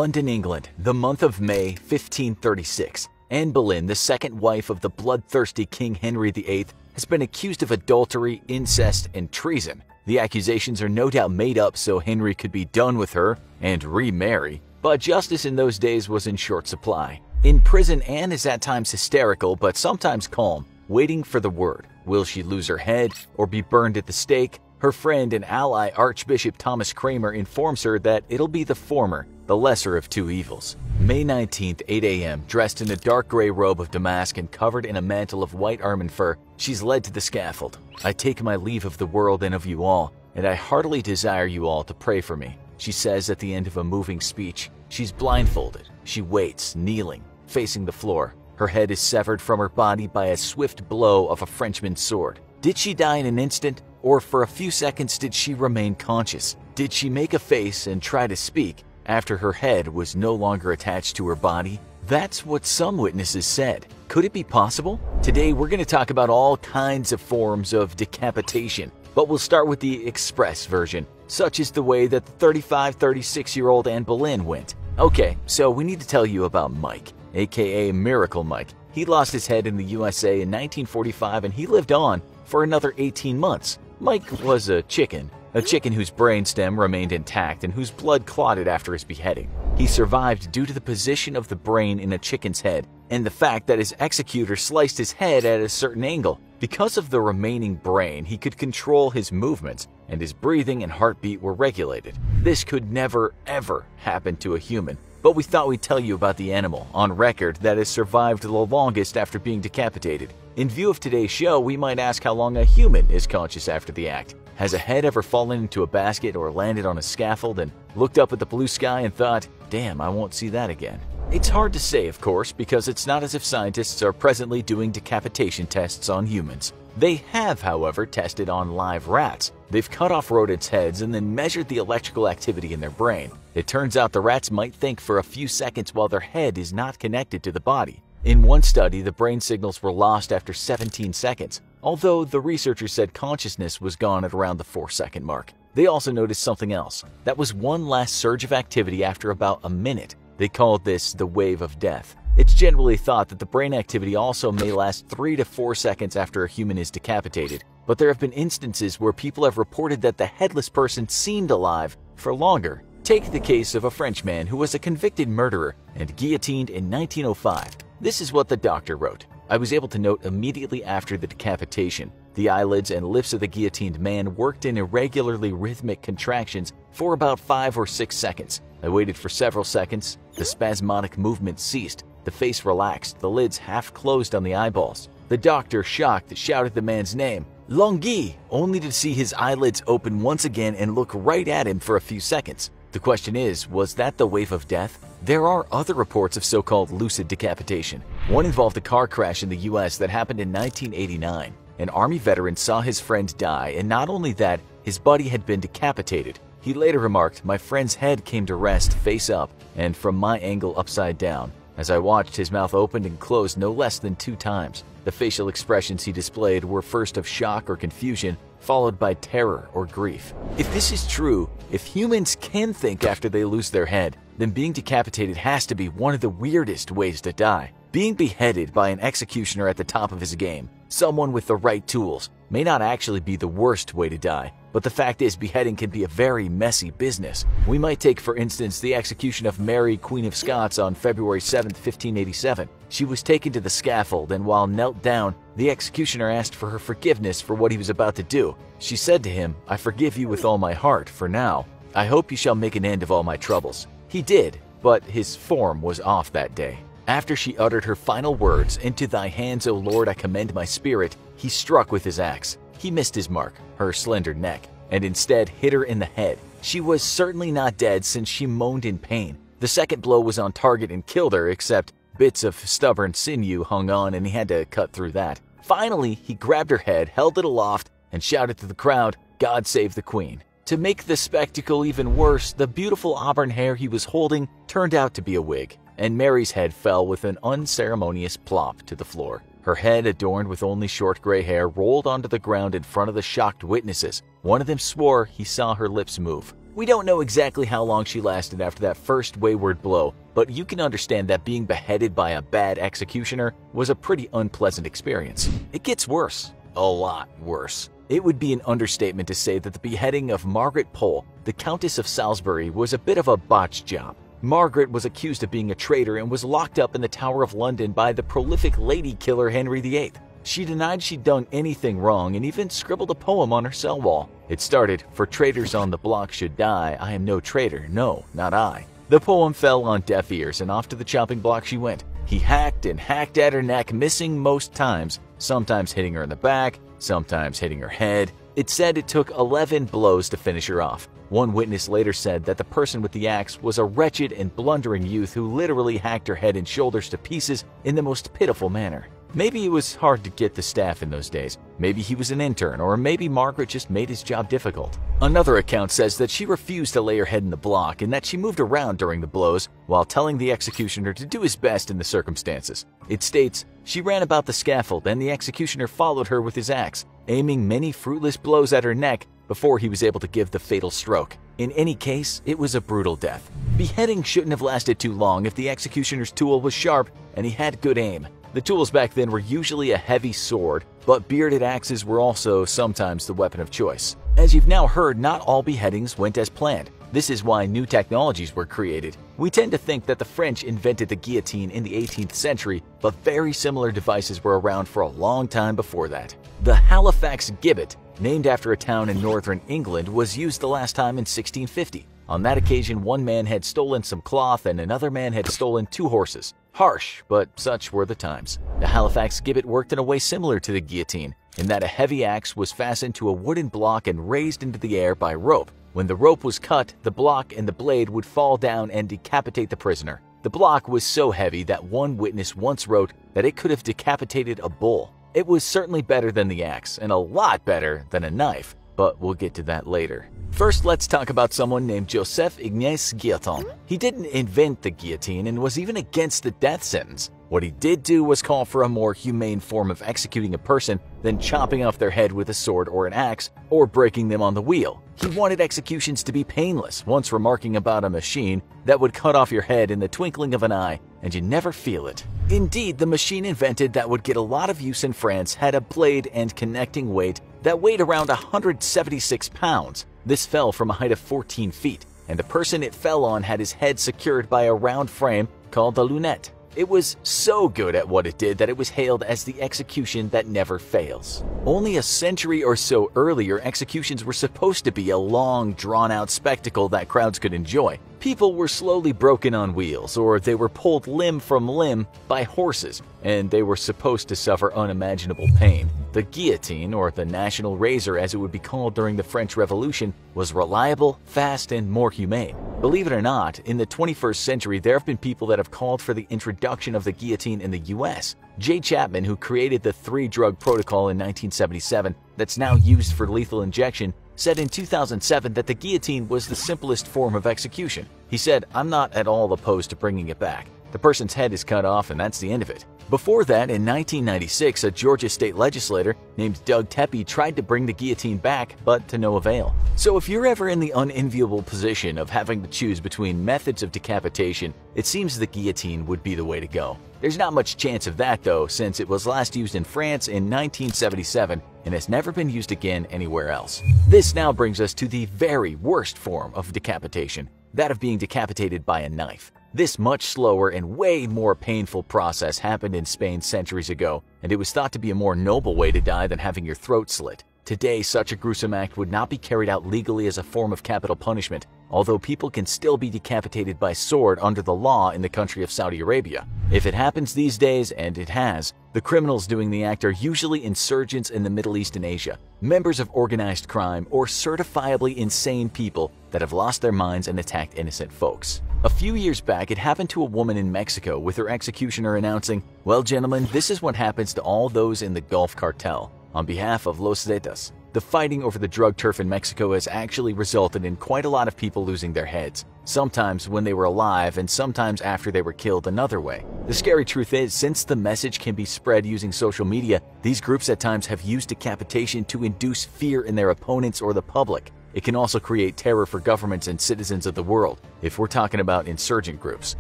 London, England, the month of May 1536. Anne Boleyn, the second wife of the bloodthirsty King Henry VIII, has been accused of adultery, incest, and treason. The accusations are no doubt made up so Henry could be done with her and remarry, but justice in those days was in short supply. In prison, Anne is at times hysterical but sometimes calm, waiting for the word. Will she lose her head or be burned at the stake? Her friend and ally Archbishop Thomas Cranmer informs her that it'll be the former, the lesser of two evils. May 19th, 8 a.m., dressed in a dark gray robe of damask and covered in a mantle of white ermine fur, she's led to the scaffold. I take my leave of the world and of you all, and I heartily desire you all to pray for me, she says at the end of a moving speech. She's blindfolded. She waits, kneeling, facing the floor. Her head is severed from her body by a swift blow of a Frenchman's sword. Did she die in an instant, or for a few seconds did she remain conscious? Did she make a face and try to speak after her head was no longer attached to her body? That's what some witnesses said. Could it be possible? Today we're going to talk about all kinds of forms of decapitation, but we'll start with the express version, such as the way that the 36-year-old Anne Boleyn went. Okay, so we need to tell you about Mike, aka Miracle Mike. He lost his head in the USA in 1945 and he lived on for another 18 months. Mike was a chicken whose brainstem remained intact and whose blood clotted after his beheading. He survived due to the position of the brain in a chicken's head and the fact that his executor sliced his head at a certain angle. Because of the remaining brain, he could control his movements and his breathing and heartbeat were regulated. This could never, ever happen to a human, but we thought we'd tell you about the animal on record that has survived the longest after being decapitated. In view of today's show, we might ask how long a human is conscious after the act. Has a head ever fallen into a basket or landed on a scaffold and looked up at the blue sky and thought, damn, I won't see that again? It's hard to say, of course, because it's not as if scientists are presently doing decapitation tests on humans. They have, however, tested on live rats. They've cut off rodents' heads and then measured the electrical activity in their brain. It turns out the rats might think for a few seconds while their head is not connected to the body. In one study, the brain signals were lost after 17 seconds, although the researchers said consciousness was gone at around the 4-second mark. They also noticed something else. That was one last surge of activity after about a minute. They called this the wave of death. It's generally thought that the brain activity also may last 3 to 4 seconds after a human is decapitated, but there have been instances where people have reported that the headless person seemed alive for longer. Take the case of a Frenchman who was a convicted murderer and guillotined in 1905. This is what the doctor wrote. I was able to note immediately after the decapitation, the eyelids and lips of the guillotined man worked in irregularly rhythmic contractions for about 5 or 6 seconds. I waited for several seconds. The spasmodic movement ceased. The face relaxed, the lids half closed on the eyeballs. The doctor, shocked, shouted the man's name, Longhi, only to see his eyelids open once again and look right at him for a few seconds. The question is, was that the wave of death? There are other reports of so-called lucid decapitation. One involved a car crash in the US that happened in 1989. An Army veteran saw his friend die, and not only that, his buddy had been decapitated. He later remarked, my friend's head came to rest face up and from my angle upside down. As I watched, his mouth opened and closed no less than 2 times. The facial expressions he displayed were first of shock or confusion, followed by terror or grief. If this is true, if humans can think after they lose their head, then being decapitated has to be one of the weirdest ways to die. Being beheaded by an executioner at the top of his game, someone with the right tools, may not actually be the worst way to die. But the fact is, beheading can be a very messy business. We might take, for instance, the execution of Mary, Queen of Scots on February 7, 1587. She was taken to the scaffold, and while knelt down, the executioner asked for her forgiveness for what he was about to do. She said to him, I forgive you with all my heart, for now. I hope you shall make an end of all my troubles. He did, but his form was off that day. After she uttered her final words, Into thy hands, O Lord, I commend my spirit, he struck with his axe. He missed his mark, her slender neck, and instead hit her in the head. She was certainly not dead since she moaned in pain. The second blow was on target and killed her, except bits of stubborn sinew hung on and he had to cut through that. Finally, he grabbed her head, held it aloft, and shouted to the crowd, God save the Queen. To make the spectacle even worse, the beautiful auburn hair he was holding turned out to be a wig, and Mary's head fell with an unceremonious plop to the floor. Her head, adorned with only short gray hair, rolled onto the ground in front of the shocked witnesses. One of them swore he saw her lips move. We don't know exactly how long she lasted after that first wayward blow, but you can understand that being beheaded by a bad executioner was a pretty unpleasant experience. It gets worse. A lot worse. It would be an understatement to say that the beheading of Margaret Pole, the Countess of Salisbury, was a bit of a botched job. Margaret was accused of being a traitor and was locked up in the Tower of London by the prolific lady killer Henry VIII. She denied she'd done anything wrong and even scribbled a poem on her cell wall. It started, "For traitors on the block should die, I am no traitor, no, not I." The poem fell on deaf ears and off to the chopping block she went. He hacked and hacked at her neck, missing most times, sometimes hitting her in the back, sometimes hitting her head. It said it took 11 blows to finish her off. One witness later said that the person with the axe was a wretched and blundering youth who literally hacked her head and shoulders to pieces in the most pitiful manner. Maybe it was hard to get the staff in those days. Maybe he was an intern, or maybe Margaret just made his job difficult. Another account says that she refused to lay her head in the block and that she moved around during the blows while telling the executioner to do his best in the circumstances. It states, "She ran about the scaffold and the executioner followed her with his axe, aiming many fruitless blows at her neck before he was able to give the fatal stroke." In any case, it was a brutal death. Beheading shouldn't have lasted too long if the executioner's tool was sharp and he had good aim. The tools back then were usually a heavy sword, but bearded axes were also sometimes the weapon of choice. As you've now heard, not all beheadings went as planned. This is why new technologies were created. We tend to think that the French invented the guillotine in the 18th century, but very similar devices were around for a long time before that. The Halifax gibbet, named after a town in northern England, was used the last time in 1650. On that occasion, one man had stolen some cloth and another man had stolen 2 horses. Harsh, but such were the times. The Halifax gibbet worked in a way similar to the guillotine, in that a heavy axe was fastened to a wooden block and raised into the air by rope. When the rope was cut, the block and the blade would fall down and decapitate the prisoner. The block was so heavy that one witness once wrote that it could have decapitated a bull. It was certainly better than the axe, and a lot better than a knife, but we'll get to that later. First, let's talk about someone named Joseph Ignace Guillotin. He didn't invent the guillotine and was even against the death sentence. What he did do was call for a more humane form of executing a person than chopping off their head with a sword or an axe, or breaking them on the wheel. He wanted executions to be painless, once remarking about a machine that would cut off your head in the twinkling of an eye, and you never feel it. Indeed, the machine invented that would get a lot of use in France had a blade and connecting weight that weighed around 176 pounds. This fell from a height of 14 feet, and the person it fell on had his head secured by a round frame called the lunette. It was so good at what it did that it was hailed as the execution that never fails. Only a century or so earlier, executions were supposed to be a long, drawn-out spectacle that crowds could enjoy. People were slowly broken on wheels, or they were pulled limb from limb by horses, and they were supposed to suffer unimaginable pain. The guillotine, or the national razor as it would be called during the French Revolution, was reliable, fast, and more humane. Believe it or not, in the 21st century there have been people that have called for the introduction of the guillotine in the US. J. Chapman, who created the 3-drug protocol in 1977 that's now used for lethal injection, said in 2007 that the guillotine was the simplest form of execution. He said, "I'm not at all opposed to bringing it back. The person's head is cut off and that's the end of it." Before that, in 1996, a Georgia state legislator named Doug Tepe tried to bring the guillotine back, but to no avail. So if you're ever in the unenviable position of having to choose between methods of decapitation, it seems the guillotine would be the way to go. There's not much chance of that though, since it was last used in France in 1977 and has never been used again anywhere else. This now brings us to the very worst form of decapitation, that of being decapitated by a knife. This much slower and way more painful process happened in Spain centuries ago, and it was thought to be a more noble way to die than having your throat slit. Today, such a gruesome act would not be carried out legally as a form of capital punishment, although people can still be decapitated by sword under the law in the country of Saudi Arabia. If it happens these days, and it has, the criminals doing the act are usually insurgents in the Middle East and Asia, members of organized crime, or certifiably insane people that have lost their minds and attacked innocent folks. A few years back, it happened to a woman in Mexico with her executioner announcing, "Well, gentlemen, this is what happens to all those in the Gulf Cartel. On behalf of Los Zetas." The fighting over the drug turf in Mexico has actually resulted in quite a lot of people losing their heads, sometimes when they were alive and sometimes after they were killed another way. The scary truth is, since the message can be spread using social media, these groups at times have used decapitation to induce fear in their opponents or the public. It can also create terror for governments and citizens of the world, if we're talking about insurgent groups.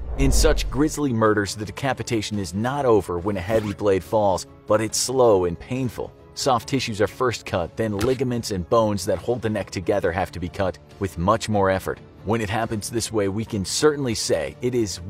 In such grisly murders, the decapitation is not over when a heavy blade falls, but it's slow and painful. Soft tissues are first cut, then ligaments and bones that hold the neck together have to be cut with much more effort. When it happens this way, we can certainly say it is